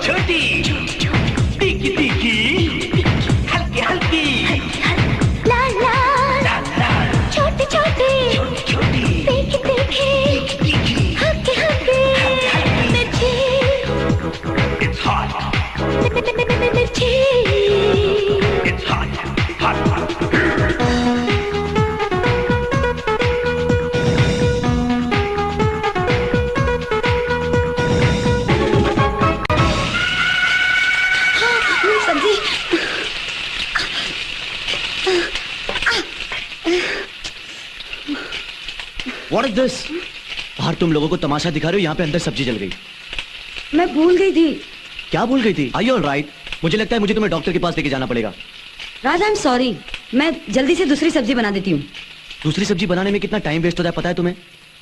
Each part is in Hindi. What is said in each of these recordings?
छोटी तीखी तीखी हल्की हल्की लाल लाल छोटी छोटी तीखी तीखी हल्की हल्की मिर्ची It's hot. मिर्ची It's hot. Hot. सब्जी What is this? बाहर तुम लोगों को तमाशा दिखा रहे हो, यहाँ पे अंदर सब्जी जल गई। मैं भूल गई थी। क्या भूल गई थी? Are you all right? मुझे लगता है मुझे तुम्हें डॉक्टर के पास लेके जाना पड़ेगा। राज आई एम सॉरी, मैं जल्दी से दूसरी सब्जी बना देती हूँ। दूसरी सब्जी बनाने में कितना टाइम वेस्ट होता है पता है तुम्हें?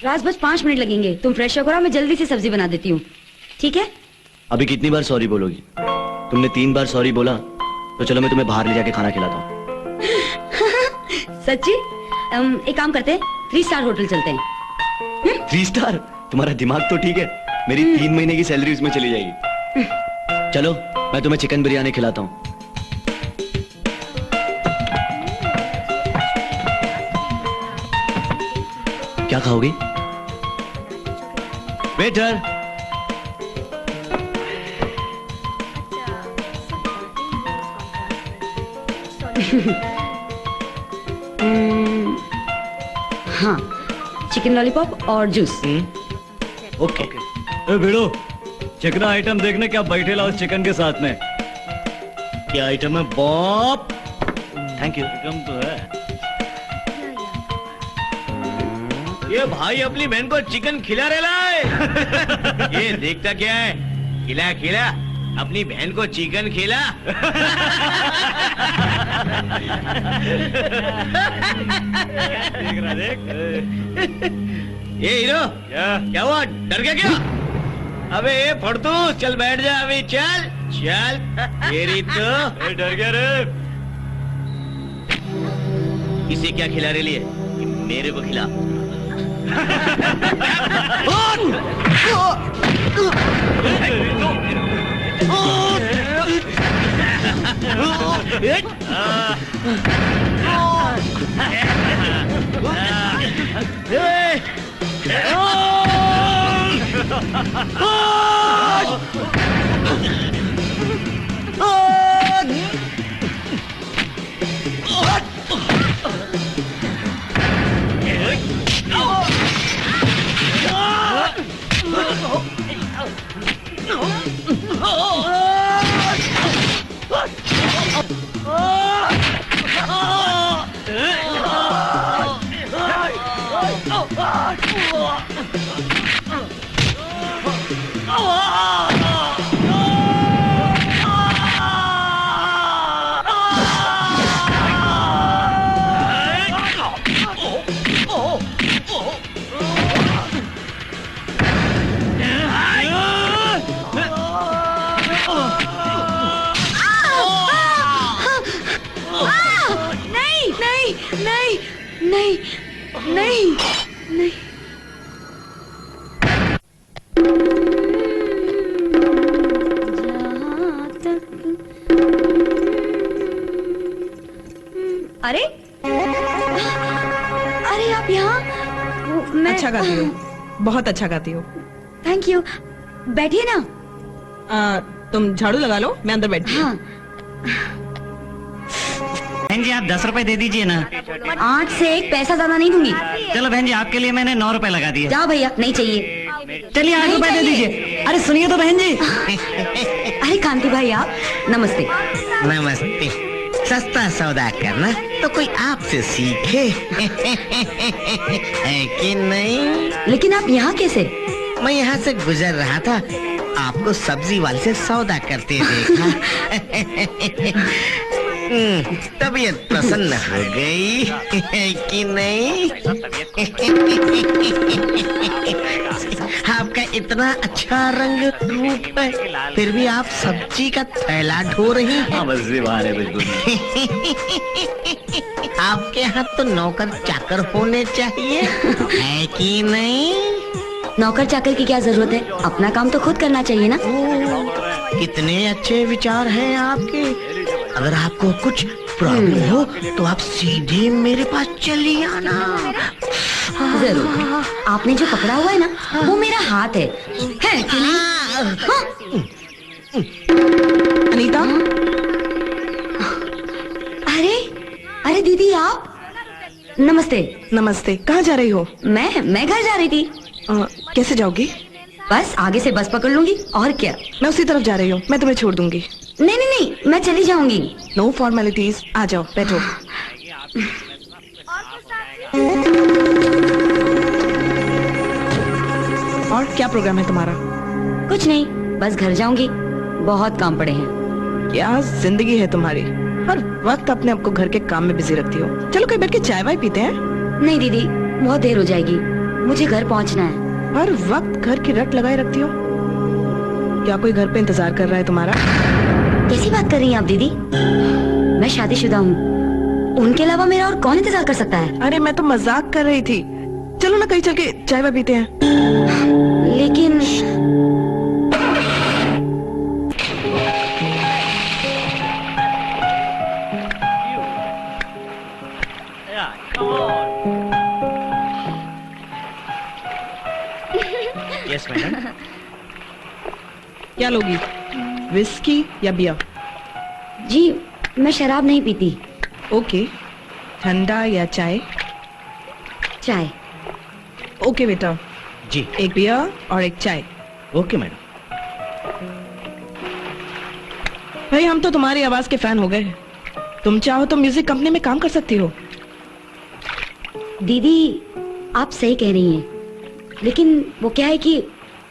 राज बस 5 मिनट लगेंगे, तुम फ्रेश होकर आओ, मैं जल्दी से सब्जी बना देती हूँ, ठीक है? अभी कितनी बार सॉरी बोलोगी? तुमने 3 बार सॉरी बोला, तो चलो मैं तुम्हें बाहर ले जाके खाना खिलाता हूँ। सच्ची? एक काम करते हैं, 3 स्टार होटल चलते हैं। 3 स्टार? तुम्हारा दिमाग तो ठीक है, मेरी 3 महीने की सैलरी उसमें चली जाएगी। चलो मैं तुम्हें चिकन बिरयानी खिलाता हूँ। क्या खाओगी? वेटर! हाँ, चिकन लॉलीपॉप और जूस। ओके। ए भिड़ो, चिकना आइटम देखने क्या बैठे लाओ चिकन के साथ में। क्या आइटम है बॉब? Thank you. चिकन तो है। ये भाई अपनी बहन को चिकन खिला रहे लाए। ये देखता क्या है? खिला खिला अपनी बहन को चिकन खिला। देख रहा देख। ये हीरो क्या हुआ? डर गया क्या? अबे ये फड़तू चल बैठ जा अभी, चल चल। तेरी तो डर गया रे। इसे क्या खिला रहे लिए? मेरे को खिला। नहीं नहीं नहीं। अरे अरे आप यहाँ? मैं अच्छा गाती हो, बहुत अच्छा गाती हो। थैंक यू, बैठिए ना। तुम झाड़ू लगा लो, मैं अंदर बैठी हूँ। हाँ। बहन जी आप 10 रुपए दे दीजिए ना। 8 से 1 पैसा ज्यादा नहीं दूंगी। चलो बहन जी आपके लिए मैंने 9 रुपए लगा दिए। जाओ भैया, नहीं चाहिए। चलिए 8 रुपए दे दीजिए। अरे सुनिए तो बहन जी। अरे कांति भाई आप, नमस्ते। नमस्ते। सस्ता सौदा करना तो कोई आपसे सीखे। है कि नहीं? लेकिन आप यहाँ कैसे? मैं यहाँ से गुजर रहा था, आपको सब्जी वाले से सौदा करते देखा। तबीयत प्रसन्न हो गई कि नहीं? आपका इतना अच्छा रंग रूप है, फिर भी आप सब्जी का थैला ढो रही हैं। आपके यहाँ तो नौकर चाकर होने चाहिए, है कि नहीं? नौकर चाकर की क्या जरूरत है, अपना काम तो खुद करना चाहिए ना। कितने अच्छे विचार हैं आपके। अगर आपको कुछ प्रॉब्लम हो तो आप सीधे मेरे पास चली आना। जरूर। आपने जो पकड़ा हुआ है ना, वो मेरा हाथ है कि नहीं? अनीता, अरे दीदी आप। नमस्ते। नमस्ते। कहाँ जा रही हो? मैं घर जा रही थी। कैसे जाओगी? बस आगे से बस पकड़ लूंगी, और क्या। मैं उसी तरफ जा रही हूँ, मैं तुम्हें छोड़ दूंगी। नहीं, मैं चली जाऊंगी। नो फॉर्मेलिटीज, आ जाओ बैठो। और क्या प्रोग्राम है तुम्हारा? कुछ नहीं, बस घर जाऊंगी, बहुत काम पड़े हैं। क्या जिंदगी है तुम्हारी, हर वक्त अपने आप को घर के काम में बिजी रखती हो। चलो कहीं बैठ के चाय वाय पीते हैं। नहीं दीदी, बहुत देर हो जाएगी, मुझे घर पहुंचना है। हर वक्त घर की रट लगाए रखती हो। क्या कोई घर पे इंतजार कर रहा है तुम्हारा? कैसी बात कर रही हैं आप दीदी? मैं शादीशुदा हूँ, उनके अलावा मेरा और कौन इंतजार कर सकता है? अरे मैं तो मजाक कर रही थी। चलो ना कहीं चल के चाय वाय पीते हैं। लेकिन यस मैडम। क्या लोगी, विस्की या बियर? जी, मैं शराब नहीं पीती। ओके। ठंडा या चाय? चाय। ओके बेटा, जी एक बियर और एक चाय। Okay madam. भाई हम तो तुम्हारी आवाज के फैन हो गए। तुम चाहो तो म्यूजिक कंपनी में काम कर सकती हो। दीदी आप सही कह रही हैं, लेकिन वो क्या है कि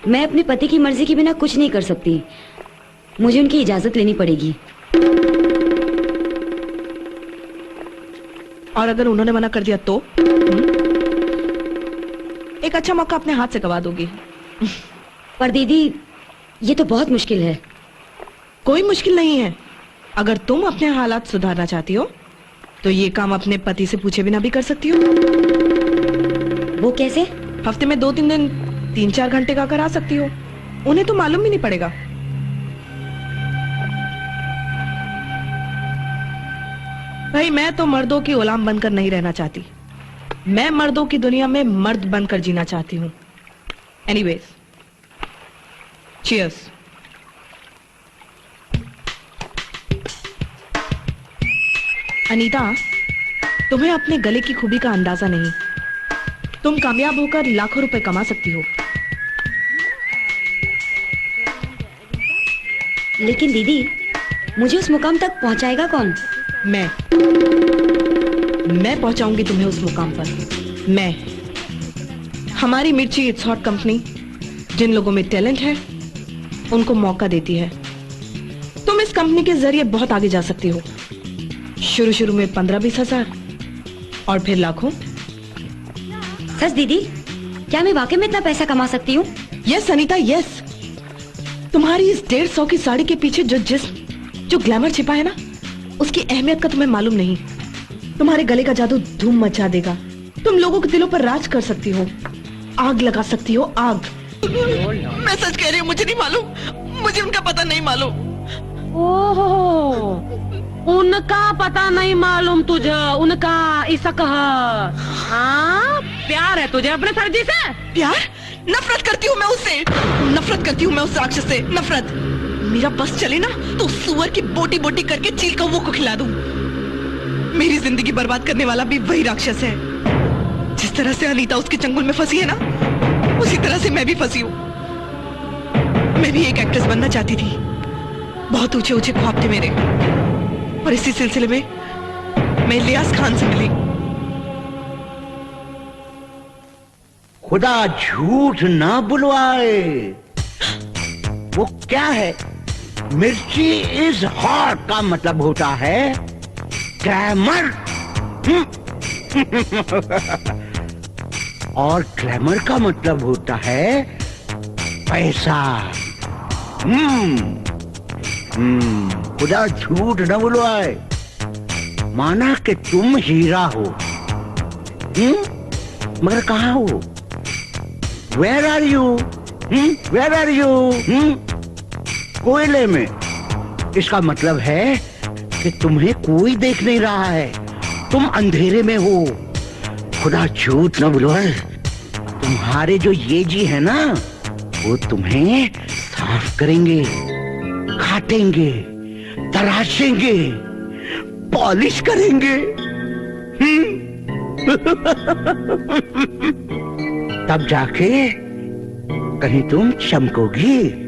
मैं अपने पति की मर्जी के बिना कुछ नहीं कर सकती, मुझे उनकी इजाजत लेनी पड़ेगी। और अगर उन्होंने मना कर दिया तो? एक अच्छा मौका अपने हाथ से गवा दोगी। पर दीदी ये तो बहुत मुश्किल है। कोई मुश्किल नहीं है। अगर तुम अपने हालात सुधारना चाहती हो तो ये काम अपने पति से पूछे बिना भी कर सकती हो। वो कैसे? हफ्ते में 2-3 दिन 3-4 घंटे का करा सकती हो, उन्हें तो मालूम भी नहीं पड़ेगा। भाई मैं तो मर्दों की गुलाम बनकर नहीं रहना चाहती, मैं मर्दों की दुनिया में मर्द बनकर जीना चाहती हूँ। Anyways, cheers. अनीता, तुम्हें अपने गले की खूबी का अंदाजा नहीं। तुम कामयाब होकर लाखों रुपए कमा सकती हो। लेकिन दीदी मुझे उस मुकाम तक पहुंचाएगा कौन? मैं पहुंचाऊंगी तुम्हें उस मुकाम पर। मैं, हमारी मिर्ची इट्स हॉट कंपनी जिन लोगों में टैलेंट है उनको मौका देती है। तुम इस कंपनी के जरिए बहुत आगे जा सकती हो। शुरू में 15-20 हजार और फिर लाखों। सच दीदी, क्या मैं वाकई में इतना पैसा कमा सकती हूँ? Yes Anita, yes. तुम्हारी इस 150 की साड़ी के पीछे जो ग्लैमर छिपा है ना, उसकी अहमियत का तुम्हें मालूम नहीं। तुम्हारे गले का जादू धूम मचा देगा। तुम लोगों के दिलों पर राज कर सकती हो, आग लगा सकती हो, आग। मैं सच कह रही हूँ, मुझे नहीं मालूम, मुझे उनका पता नहीं मालूम। ओहो, उनका पता नहीं मालूम तुझे? उनका ऐसा कहा? हाँ, प्यार है तुझे अपने सरजी से? प्यार? नफरत करती हूँ मैं उससे, नफरत करती हूँ मैं उस राक्षस से, नफरत। मेरा बस चले ना तो सुअर की बोटी बोटी करके चील कौवों को खिला दूं। मेरी जिंदगी बर्बाद करने वाला भी वही राक्षस है। जिस तरह से अनीता उसके चंगुल में फंसी है ना, उसी तरह से मैं भी फंसी हूँ। मैं भी एक एक्ट्रेस बनना चाहती थी, बहुत ऊंचे ऊंचे ख्वाब थे मेरे, और इसी सिलसिले में मैं इलियास खान से मिली। खुदा झूठ ना बुलवाए, वो क्या है? मिर्ची इज हॉट का मतलब होता है ग्लैमर। और ग्लैमर का मतलब होता है पैसा। खुदा झूठ न बुलवाए, माना कि तुम हीरा हो, मगर कहाँ हो? Where are you? Where are you? कोयले में। इसका मतलब है कि तुम्हें कोई देख नहीं रहा है, तुम अंधेरे में हो। खुदा झूठ न बुलवाए, तुम्हारे जो ये जी है ना, वो तुम्हें साफ करेंगे, काटेंगे, तराशेंगे, पॉलिश करेंगे। तब जाके कहीं तुम चमकोगी।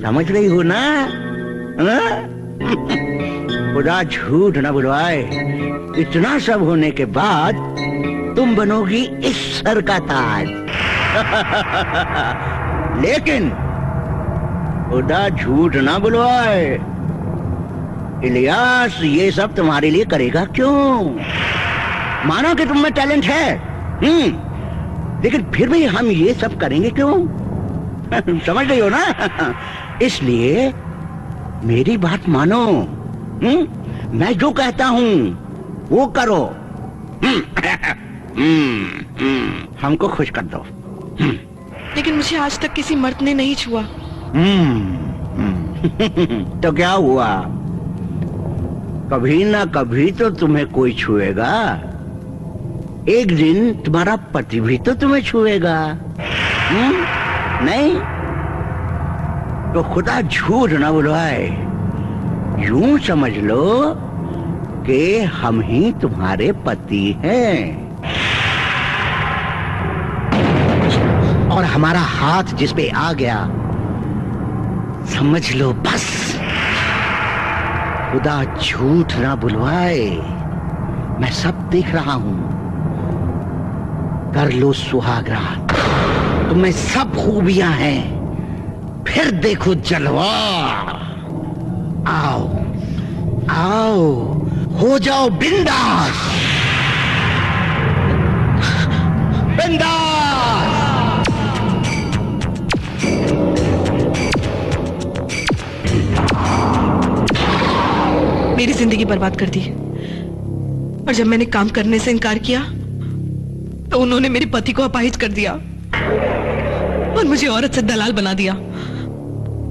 समझ रही हो ना? खुदा झूठ न बुलवाए, इतना सब होने के बाद तुम बनोगी इस सर का ताज। लेकिन खुदा झूठ न बुलवाए, इलियास ये सब तुम्हारे लिए करेगा क्यों? माना कि तुम में टैलेंट है, लेकिन फिर भी हम ये सब करेंगे क्यों? समझ गई हो ना? इसलिए मेरी बात मानो। मैं जो कहता हूं वो करो। हमको खुश कर दो। लेकिन मुझे आज तक किसी मर्द ने नहीं छुआ। तो क्या हुआ? कभी ना कभी तो तुम्हें कोई छुएगा। एक दिन तुम्हारा पति भी तो तुम्हें छुएगा। नहीं तो खुदा झूठ ना बुलवाए, यूं समझ लो कि हम ही तुम्हारे पति हैं, और हमारा हाथ जिस पे आ गया, समझ लो बस। खुदा झूठ ना बुलवाए, मैं सब देख रहा हूं। कर लो सुहागरात, तुम्हें सब खूबियां हैं, फिर देखो जलवा। आओ आओ, हो जाओ बिंदास बिंदास। मेरी जिंदगी बर्बाद कर दी, और जब मैंने काम करने से इनकार किया तो उन्होंने मेरे पति को अपाहिज कर दिया और मुझे औरत से दलाल बना दिया।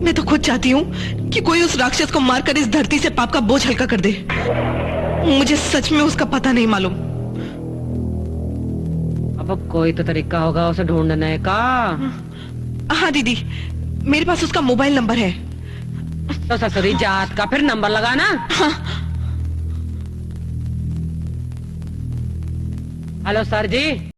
मैं तो खुद चाहती हूँ कि कोई उस राक्षस को मारकर इस धरती से पाप का बोझ हल्का कर दे। मुझे सच में उसका पता नहीं मालूम। अब कोई तो तरीका होगा उसे ढूंढने का। हाँ दीदी, मेरे पास उसका मोबाइल नंबर है। तो ससुरी जात का फिर नंबर लगाना। हाँ। हेलो सर जी,